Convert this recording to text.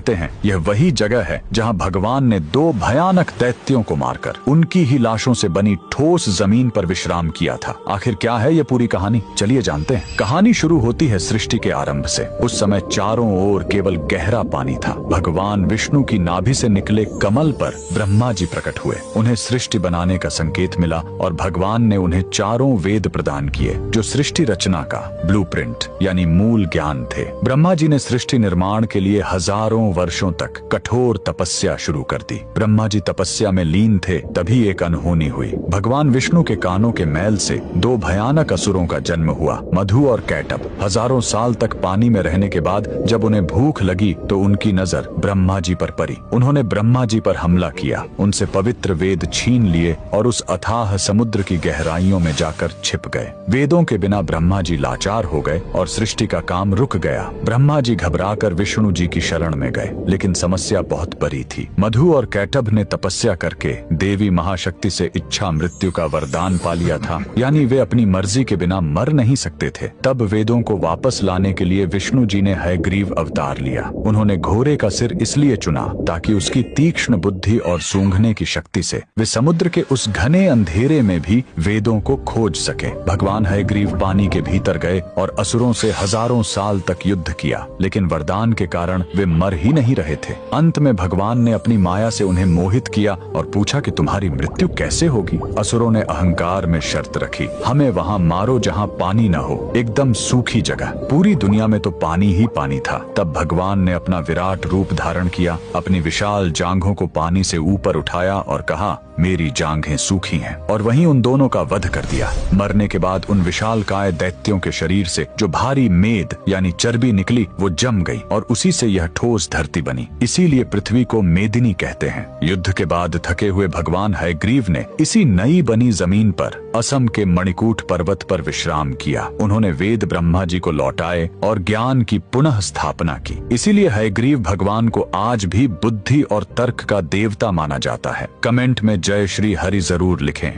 कहते हैं यह वही जगह है जहाँ भगवान ने 2 भयानक दैत्यों को मारकर उनकी ही लाशों से बनी ठोस जमीन पर विश्राम किया था। आखिर क्या है यह पूरी कहानी, चलिए जानते हैं। कहानी शुरू होती है सृष्टि के आरंभ से। उस समय चारों ओर केवल गहरा पानी था। भगवान विष्णु की नाभि से निकले कमल पर ब्रह्मा जी प्रकट हुए। उन्हें सृष्टि बनाने का संकेत मिला और भगवान ने उन्हें चारों वेद प्रदान किए जो सृष्टि रचना का ब्लूप्रिंट यानी मूल ज्ञान थे। ब्रह्मा जी ने सृष्टि निर्माण के लिए हजारों वर्षों तक कठोर तपस्या शुरू कर दी। ब्रह्मा जी तपस्या में लीन थे, तभी एक अनहोनी हुई। भगवान विष्णु के कानों के मैल से 2 भयानक असुरों का जन्म हुआ, मधु और कैटभ। हजारों साल तक पानी में रहने के बाद जब उन्हें भूख लगी तो उनकी नजर ब्रह्मा जी पर पड़ी। उन्होंने ब्रह्मा जी पर हमला किया, उनसे पवित्र वेद छीन लिए और उस अथाह समुद्र की गहराइयों में जाकर छिप गए। वेदों के बिना ब्रह्मा जी लाचार हो गए और सृष्टि का काम रुक गया। ब्रह्मा जी घबराकर विष्णु जी की शरण में गए, लेकिन समस्या बहुत बड़ी थी। मधु और कैटभ ने तपस्या करके देवी महाशक्ति से इच्छा मृत्यु का वरदान पा लिया था, यानी वे अपनी मर्जी के बिना मर नहीं सकते थे। तब वेदों को वापस लाने के लिए विष्णु जी ने हयग्रीव अवतार लिया। उन्होंने घोड़े का सिर इसलिए चुना ताकि उसकी तीक्ष्ण बुद्धि और सूंघने की शक्ति से वे समुद्र के उस घने अंधेरे में भी वेदों को खोज सके। भगवान हयग्रीव पानी के भीतर गए और असुरों से हजारों साल तक युद्ध किया, लेकिन वरदान के कारण वे मर ही नहीं रहे थे। अंत में भगवान ने अपनी माया से उन्हें मोहित किया और पूछा कि तुम्हारी मृत्यु कैसे होगी। असुरों ने अहंकार में शर्त रखी, हमें वहाँ मारो जहाँ पानी न हो, एकदम सूखी जगह। पूरी दुनिया में तो पानी ही पानी था। तब भगवान ने अपना विराट रूप धारण किया, अपनी विशाल जांघों को पानी से ऊपर उठाया और कहा, मेरी जांघें सूखी हैं, और वहीं उन दोनों का वध कर दिया। मरने के बाद उन विशालकाय दैत्यों के शरीर से जो भारी मेद यानी चर्बी निकली वो जम गई और उसी से यह ठोस धरती बनी। इसीलिए पृथ्वी को मेदिनी कहते हैं। युद्ध के बाद थके हुए भगवान हयग्रीव ने इसी नई बनी जमीन पर असम के मणिकूट पर्वत पर विश्राम किया। उन्होंने वेद ब्रह्मा जी को लौटाए और ज्ञान की पुनः स्थापना की। इसीलिए हयग्रीव भगवान को आज भी बुद्धि और तर्क का देवता माना जाता है। कमेंट में जय श्री हरि जरूर लिखें।